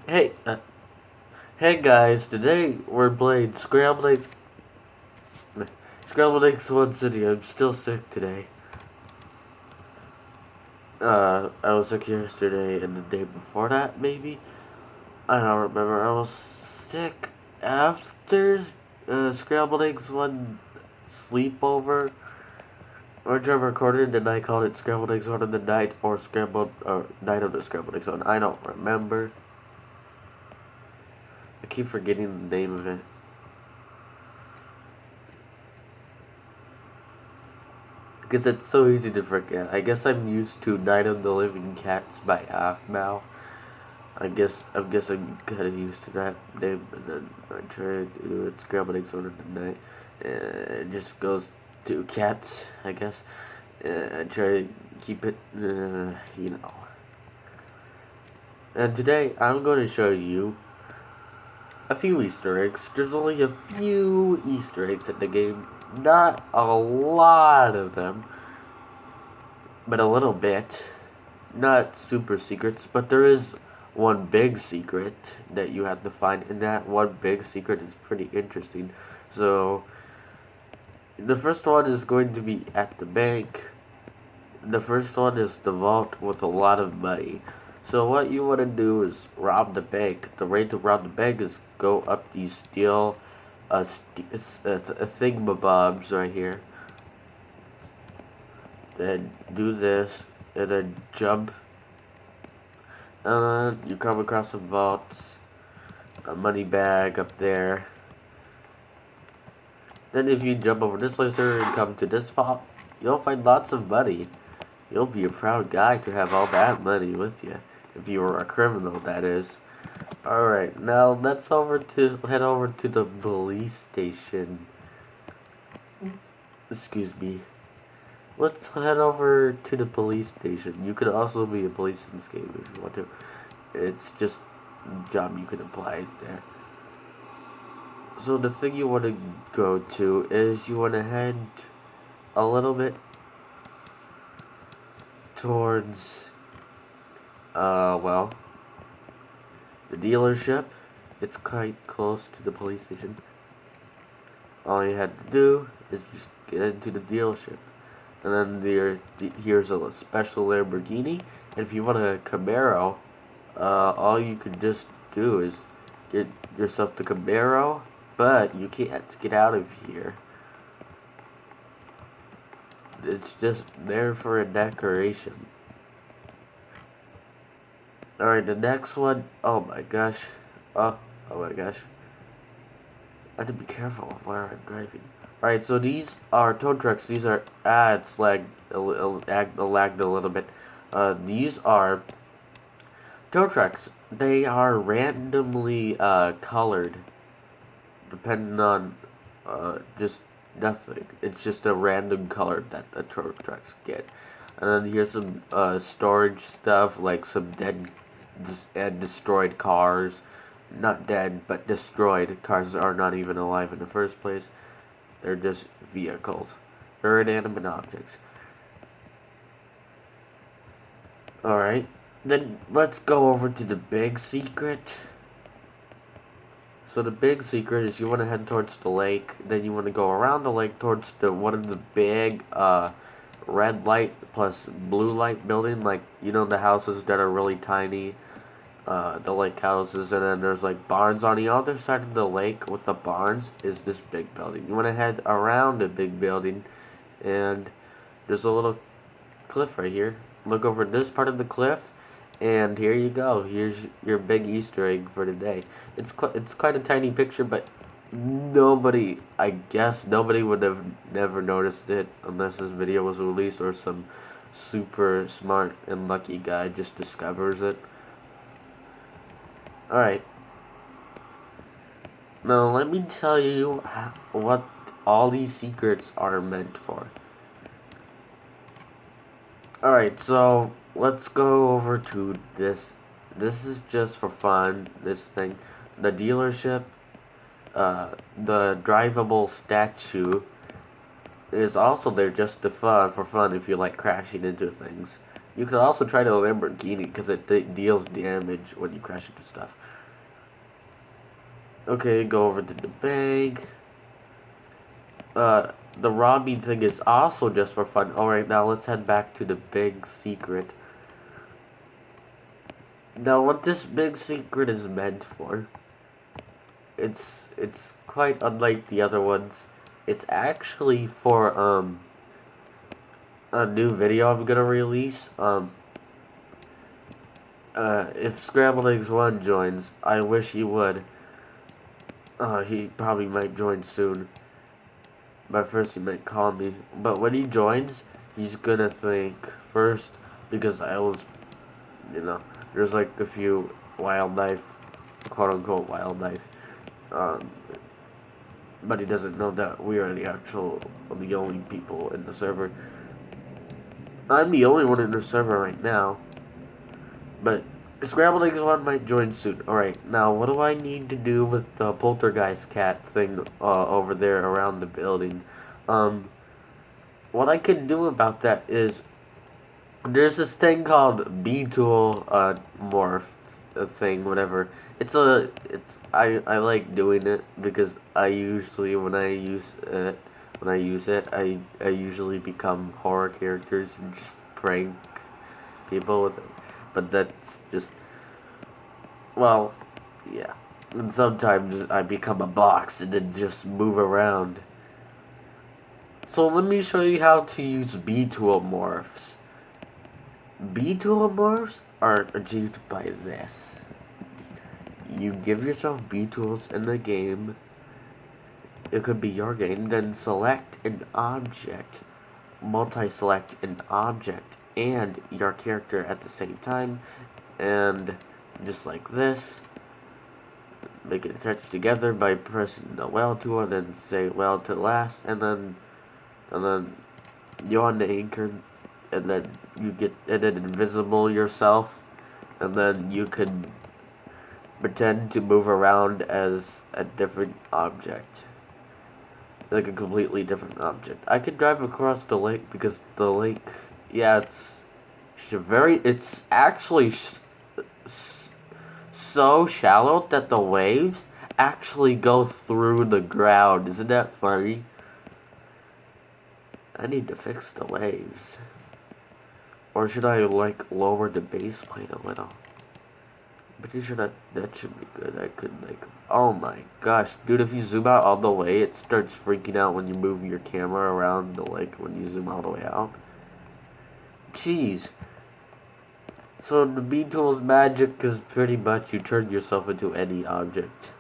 Hey, hey guys! Today we're playing Scrambledeggz1 City. I'm still sick today. I was sick yesterday and the day before that, maybe. I don't remember. I was sick after Scrambledeggz1 sleepover, which I recorded, and I called it Scrambledeggz1 in the night or Night of the Scrambledeggz1. I don't remember. I keep forgetting the name of it. Because it's so easy to forget. I guess I'm used to Night of the Living Cats by half now. I'm kind of used to that name, and then I try to do it Scrambledeggz1 in the night. It just goes to cats, I guess. I try to keep it, you know. And today I'm going to show you a few Easter eggs. There's only a few Easter eggs in the game, not a lot of them, but a little bit. Not super secrets, but there is one big secret that you have to find, and that one big secret is pretty interesting. So, the first one is going to be at the bank. The first one is the vault with a lot of money. So what you want to do is rob the bank. The way to rob the bank is go up these steel thingamabobs right here. Then do this, and then jump. And you come across some vaults, a money bag up there. Then if you jump over this laser and come to this vault, you'll find lots of money. You'll be a proud guy to have all that money with you. If you were a criminal, that is. Alright, now let's head over to the police station. Excuse me. Let's head over to the police station. You could also be a police in this game if you want to. It's just a job you can apply there. So the thing you want to go to is you want to head a little bit towards, well, the dealership. It's quite close to the police station. All you had to do is just get into the dealership. And then here's a special Lamborghini. And if you want a Camaro, all you could just do is get yourself the Camaro, but you can't get out of here. It's just there for a decoration. Alright, the next one, oh my gosh. Oh my gosh. I have to be careful of where I'm driving. Alright, so these are tow trucks. These are, it's lagged a little bit. These are tow trucks. They are randomly colored, depending on just nothing. It's just a random color that the tow trucks get. And then here's some storage stuff, like some dead and destroyed cars. Not dead, but destroyed. Cars are not even alive in the first place. They're just vehicles. They're inanimate objects. Alright. Then let's go over to the big secret. So the big secret is you want to head towards the lake. Then you want to go around the lake towards one of the big red light plus blue light building. Like, you know, the houses that are really tiny. The lake houses, and then there's like barns on the other side of the lake with the barns is this big building. You want to head around the big building, and there's a little cliff right here. Look over this part of the cliff, and here you go. Here's your big Easter egg for today. It's quite a tiny picture, but I guess nobody would have never noticed it unless this video was released or some super smart and lucky guy just discovers it. Alright. Now, let me tell you what all these secrets are meant for. Alright, so let's go over to this. This is just for fun, this thing. The dealership, the drivable statue is also there just for fun if you like crashing into things. You can also try the Lamborghini because it deals damage when you crash into stuff. Okay, go over to the bank. The robbing thing is also just for fun. Alright, now let's head back to the big secret. Now, what this big secret is meant for, it's quite unlike the other ones. It's actually for, a new video I'm gonna release. If Scrambledeggz1 joins, I wish he would. He probably might join soon. But first he might call me. But when he joins, he's gonna think first, because I was, there's like a few wildlife, quote unquote wildlife. But he doesn't know that we are the only people in the server. I'm the only one in the server right now. But Scrambledeggz1 might join soon. Alright, now what do I need to do with the poltergeist cat thing over there around the building? What I can do about that is there's this thing called B-tool morph thing, whatever. I like doing it because I usually when I use it I usually become horror characters and just prank people with it. But that's just, well, yeah. And sometimes I become a box and then just move around. So let me show you how to use B-tool morphs. B-tool morphs are achieved by this. You give yourself B-tools in the game. It could be your game. Then select an object. Multi-select an object and your character at the same time. And just like this. Make it attach together by pressing the well tool and then say well to last. And then you're on the anchor. And then you get invisible yourself, and then you can pretend to move around as a different object, like a completely different object. I could drive across the lake because the lake, yeah, it's actually so shallow that the waves actually go through the ground. Isn't that funny? I need to fix the waves. Or should I, like, lower the base plate a little? I'm pretty sure that should be good. I could, like... Oh my gosh. Dude, if you zoom out all the way, it starts freaking out when you move your camera around the lake when you zoom all the way out. Jeez. So the B-tool's magic is pretty much you turn yourself into any object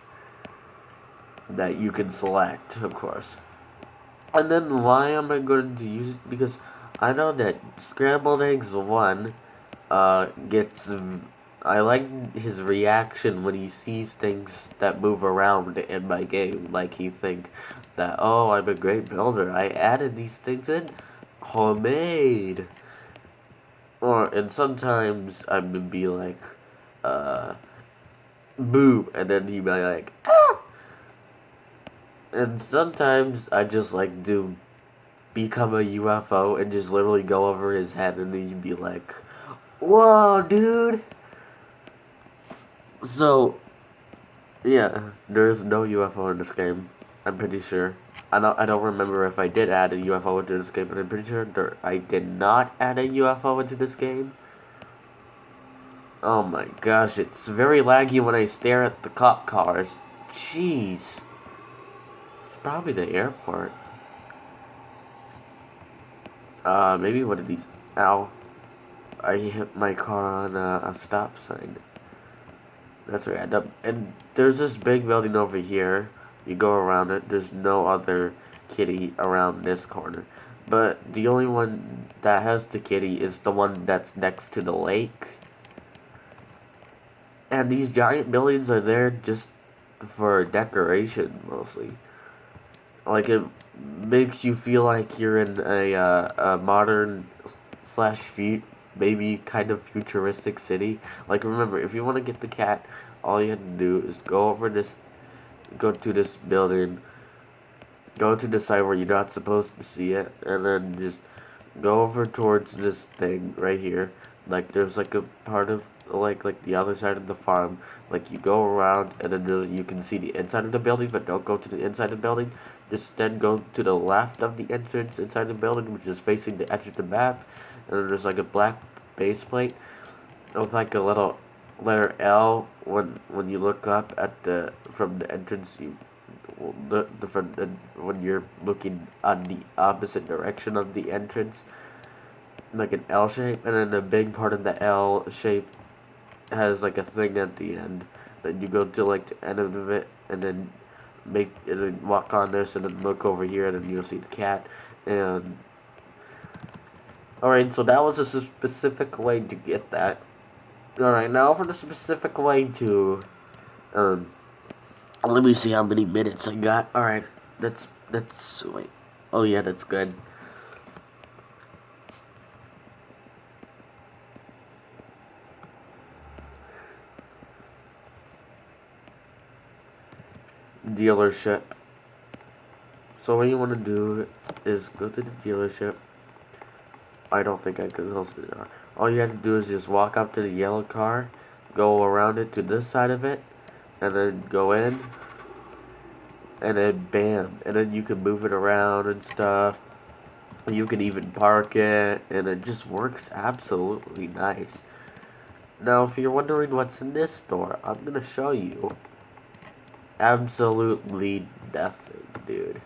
that you can select, of course. And then why am I going to use it? Because I know that Scrambledeggz1 gets... I like his reaction when he sees things that move around in my game. Like he think that, oh, I'm a great builder. I added these things in. Homemade. And sometimes I would be like, boom. And then he'd be like, ah! And sometimes I just like become a UFO and just literally go over his head, and then you'd be like, whoa, dude. So, yeah, there's no UFO in this game. I'm pretty sure. I don't remember if I did add a UFO into this game, but I'm pretty sure I did not add a UFO into this game. Oh my gosh, it's very laggy when I stare at the cop cars. Jeez. It's probably the airport. Maybe one of these. Ow. I hit my car on a stop sign. That's random. And there's this big building over here. You go around it. There's no other kitty around this corner. But the only one that has the kitty is the one that's next to the lake. And these giant buildings are there just for decoration, mostly. Like, it makes you feel like you're in a modern / maybe kind of futuristic city. Like, remember, if you want to get the cat, all you have to do is go to this building, go to the side where you're not supposed to see it, and then just go over towards this thing right here. Like there's like a part of like the other side of the farm. Like you go around and then you can see the inside of the building, but don't go to the inside of the building. Just then go to the left of the entrance inside the building, which is facing the edge of the map. And then there's like a black base plate with like a little letter L when you look up at the from the entrance. When you're looking on the opposite direction of the entrance, like an L shape, and then the big part of the L shape has like a thing at the end. Then you go to like the end of it, and then walk on this, and then look over here, and then you'll see the cat. And alright, so that was a specific way to get that. Alright, now for the specific way to let me see how many minutes I got. Alright, that's wait. Oh yeah, that's good. Dealership. So what you want to do is go to the dealership. I don't think I could close the door. All you have to do is just walk up to the yellow car, go around it to this side of it, and then go in, and then bam, and then you can move it around and stuff. You can even park it, and it just works absolutely nice. Now, if you're wondering what's in this store, I'm gonna show you absolutely nothing, dude.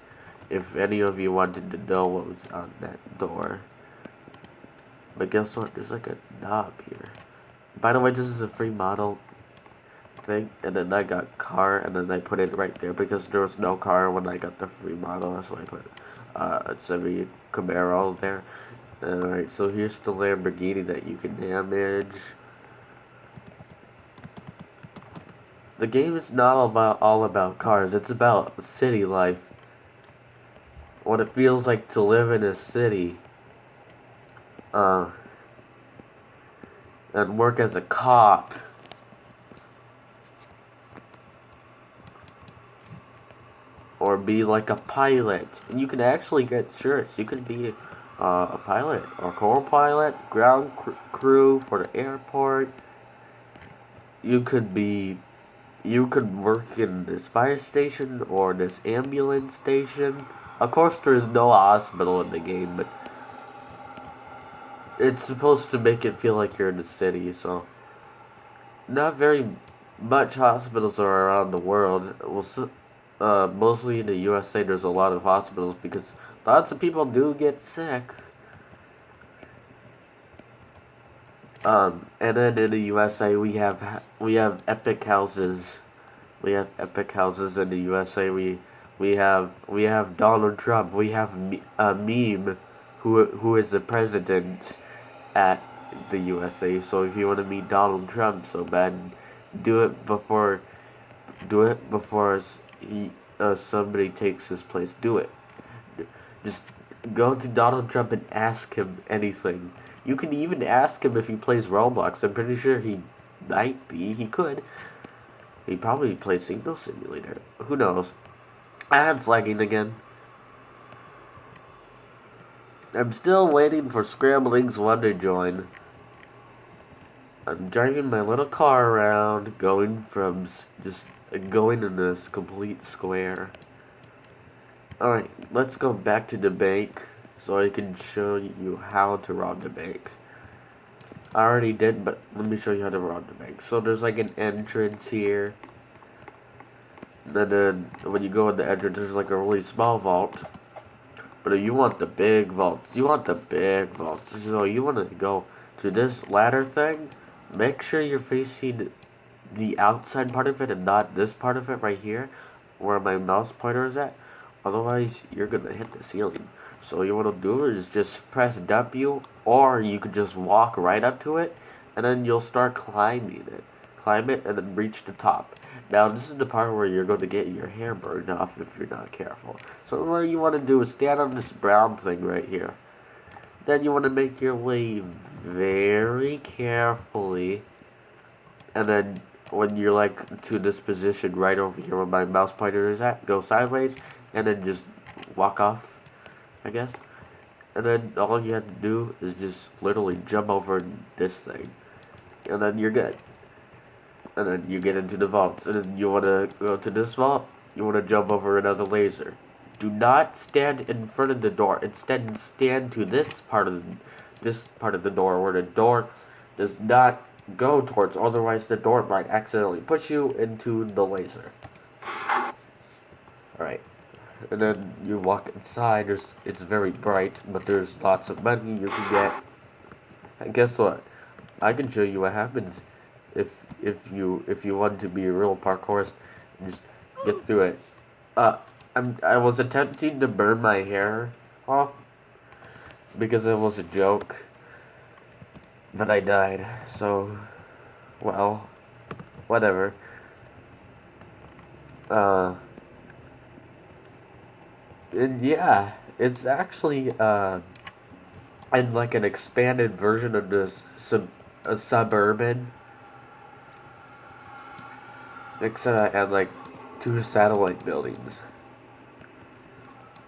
If any of you wanted to know what was on that door. But guess what? There's like a knob here. By the way, this is a free model thing, and then I got car, and then I put it right there because there was no car when I got the free model, so I put a Chevy Camaro there. Alright, so here's the Lamborghini that you can damage. The game is not all about cars, it's about city life. What it feels like to live in a city. And work as a cop. Or be like a pilot. And you can actually get shirts. You could be a pilot or co-pilot, ground crew for the airport. You could work in this fire station or this ambulance station. Of course, there is no hospital in the game, but it's supposed to make it feel like you're in the city, so not very much hospitals are around the world. Well, mostly in the USA, there's a lot of hospitals because lots of people do get sick. And then in the USA, we have epic houses. We have epic houses in the USA. We have Donald Trump. We have a meme who is the president at the USA. So if you want to meet Donald Trump so bad, do it before somebody takes his place. Do it. Just go to Donald Trump and ask him anything. You can even ask him if he plays Roblox. I'm pretty sure he might be. He could. He probably plays Signal Simulator. Who knows? Ads lagging again. I'm still waiting for Scrambledeggz1 to join. I'm driving my little car around, going in this complete square. Alright, let's go back to the bank so I can show you how to rob the bank. I already did, but let me show you how to rob the bank. So there's like an entrance here. And then when you go in the entrance, there's like a really small vault. But if you want the big vaults, so you want to go to this ladder thing, make sure you're facing the outside part of it and not this part of it right here, where my mouse pointer is at. Otherwise, you're going to hit the ceiling. So what you want to do is just press W, or you could just walk right up to it, and then you'll start climbing it. Climb it, and then reach the top. Now, this is the part where you're going to get your hair burned off if you're not careful. So what you want to do is stand on this brown thing right here. Then you want to make your way very carefully. And then when you're like to this position right over here where my mouse pointer is at, go sideways, and then just walk off, I guess. and then all you have to do is just literally jump over this thing, and then you're good. And then you get into the vaults, and then you want to go to this vault, you want to jump over another laser. Do not stand in front of the door. Instead, stand to this part of the door where the door does not go towards. Otherwise, the door might accidentally push you into the laser. All right. And then you walk inside. It's very bright, but there's lots of money you can get. And guess what? I can show you what happens if you want to be a real parkourist. Just get through it. I was attempting to burn my hair off because it was a joke, but I died. So, well, whatever. And yeah, it's actually in like an expanded version of this suburban. Except I had like 2 satellite buildings.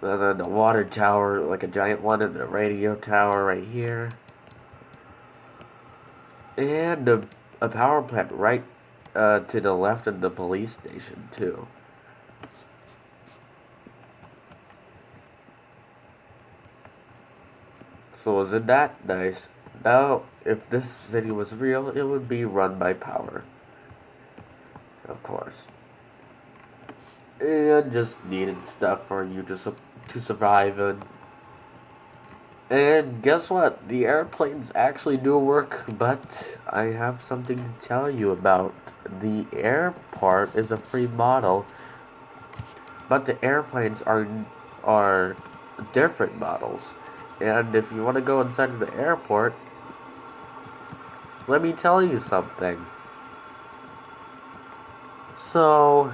And then the water tower, like a giant one, and the radio tower right here. And a power plant right to the left of the police station, too. So isn't that nice? Now, if this city was real, it would be run by power. Of course. And just needed stuff for you to survive in. And guess what? The airplanes actually do work, but I have something to tell you about. The airport is a free model, but the airplanes are different models. And if you want to go inside of the airport, let me tell you something. So,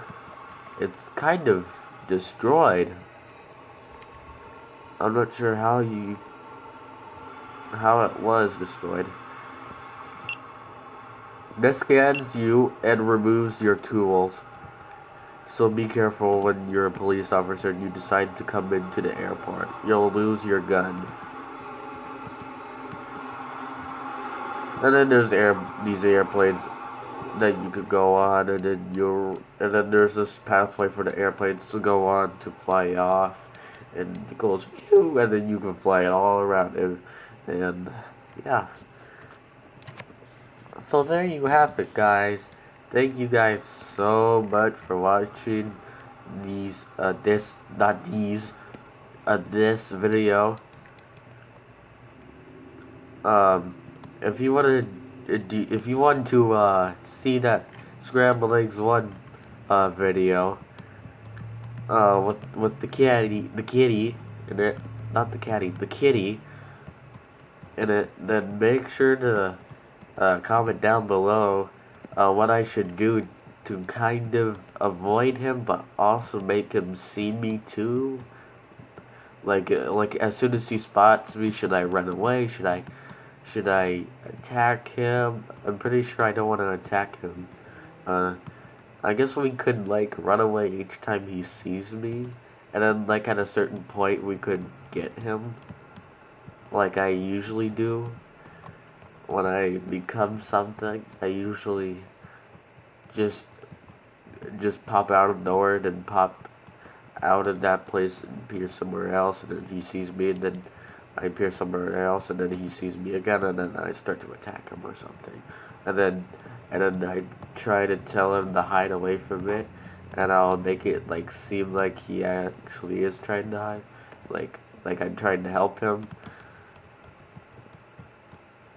it's kind of destroyed. I'm not sure how it was destroyed. This scans you and removes your tools. So be careful when you're a police officer and you decide to come into the airport. You'll lose your gun. And then there's these airplanes that you could go on, and then there's this pathway for the airplanes to go on to fly off, and it goes phew, and then you can fly it all around it, and yeah. So there you have it, guys. Thank you guys so much for watching this video. If you want to see that Scrambledeggz1 video with the kitty in it, not the caddy, the kitty in it, then make sure to comment down below what I should do to kind of avoid him, but also make him see me too. Like as soon as he spots me, should I run away? Should I attack him? I'm pretty sure I don't want to attack him. I guess we could like run away each time he sees me, and then like at a certain point we could get him, like I usually do. When I become something, I usually just pop out of nowhere and then pop out of that place and appear somewhere else, and then he sees me, and then I appear somewhere else, and then he sees me again, and then I start to attack him or something. And then I try to tell him to hide away from it, and I'll make it like seem like he actually is trying to hide, like I'm trying to help him.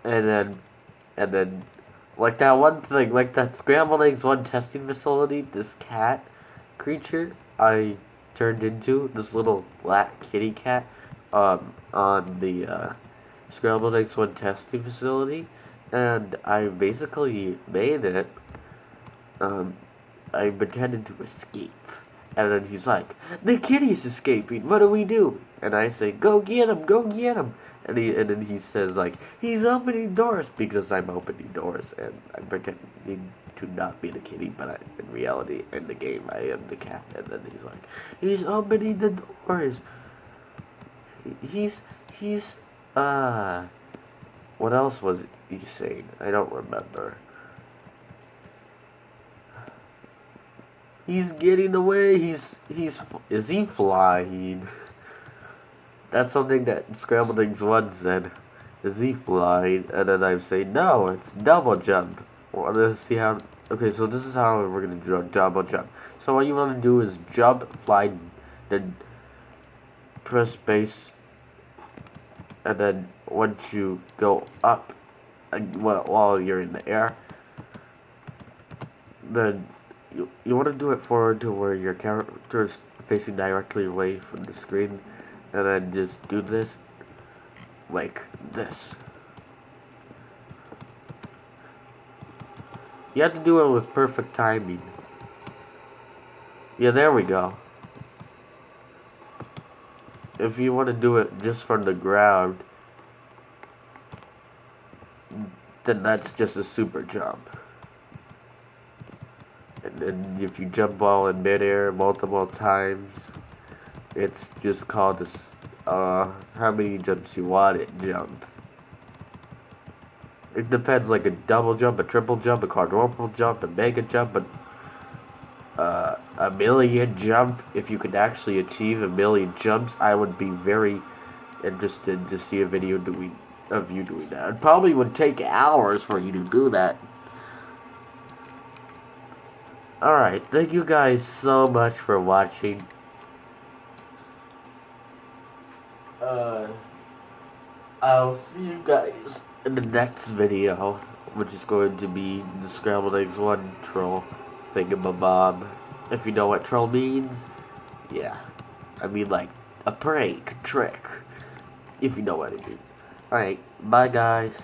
And then like that one thing, like that Scrambledeggz1 testing facility, this cat creature I turned into, this little black kitty cat, on the Scrambledeggz1 testing facility, and I basically made it. I pretended to escape, and then he's like, "The kitty's escaping. What do we do?" And I say, "Go get him! Go get him!" And then he says like, "He's opening doors," because I'm opening doors, and I'm pretending to not be the kitty, but in reality, in the game, I am the cat. And then he's like, "He's opening the doors. He's, what else was he saying? I don't remember. He's getting away. Is he flying? That's something that Scrambledeggz1 said. Is he flying? And then I'm saying, no, it's double jump. Want to see how... Okay, so this is how we're going to do double jump. So what you want to do is jump, fly, then press space. And then once you go up, while you're in the air, then you want to do it forward to where your character is facing directly away from the screen. And then just do this. Like this. You have to do it with perfect timing. Yeah, there we go. If you want to do it just from the ground, then that's just a super jump. And then if you jump while in midair multiple times, it's just called this, how many jumps you want it jump. It depends, like a double jump, a triple jump, a quadruple jump, a mega jump, a million jump. If you could actually achieve a million jumps, I would be very interested to see a video of you doing that. It probably would take hours for you to do that. Alright, thank you guys so much for watching. I'll see you guys in the next video, which is going to be the Scrambledeggz1 troll thingamabob. If you know what troll means, yeah. I mean, like, a prank trick, if you know what I mean. Alright, bye guys.